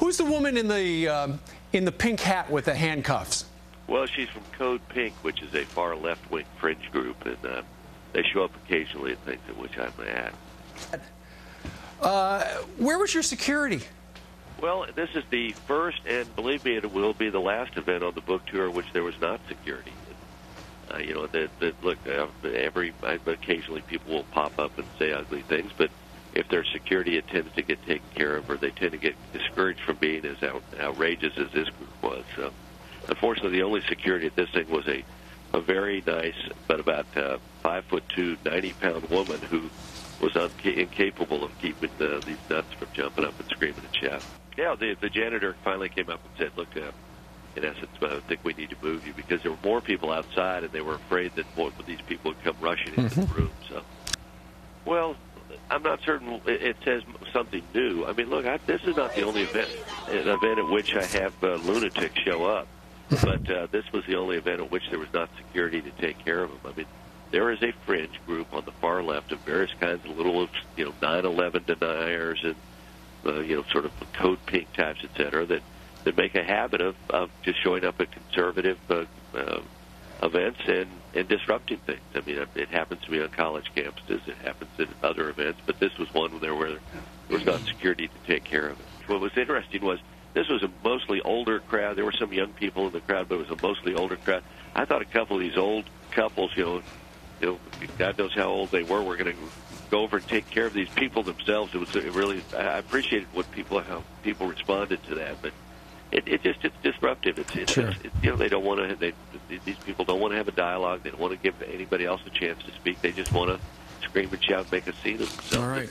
Who's the woman in the pink hat with the handcuffs? Well, she's from Code Pink, which is a far left-wing fringe group, and they show up occasionally at things at which I'm at. Where was your security? Well, this is the first, and believe me, it will be the last event on the book tour in which there was not security. Look, occasionally people will pop up and say ugly things, but if there's security, it tends to get taken care of, or they tend to get discouraged from being as outrageous as this group was. So, unfortunately, the only security at this thing was a very nice, but about 5'2", 90-pound woman who was incapable of keeping these nuts from jumping up and screaming and shouting. Yeah, the janitor finally came up and said, look, in essence, I think we need to move you, because there were more people outside, and they were afraid that more of these people would come rushing into the room. So, well, I'm not certain it says something new. I mean, look, this is not the only event at which I have lunatics show up, but this was the only event at which there was not security to take care of them. I mean, there is a fringe group on the far left of various kinds of little, 9/11 deniers and, sort of Code Pink types, et cetera, that make a habit of just showing up at conservative events and disrupting things. I mean, it happens to be on college campuses. It happens at other events, but this was one where there was not security to take care of it. What was interesting was this was a mostly older crowd. There were some young people in the crowd, but it was a mostly older crowd. I thought a couple of these old couples, God knows how old they were going to go over and take care of these people themselves. I appreciated how people responded to that, but it's disruptive. Sure. They don't want to. These people don't want to have a dialogue. They don't want to give anybody else a chance to speak. They just want to scream and shout, and make a scene of themselves. All right.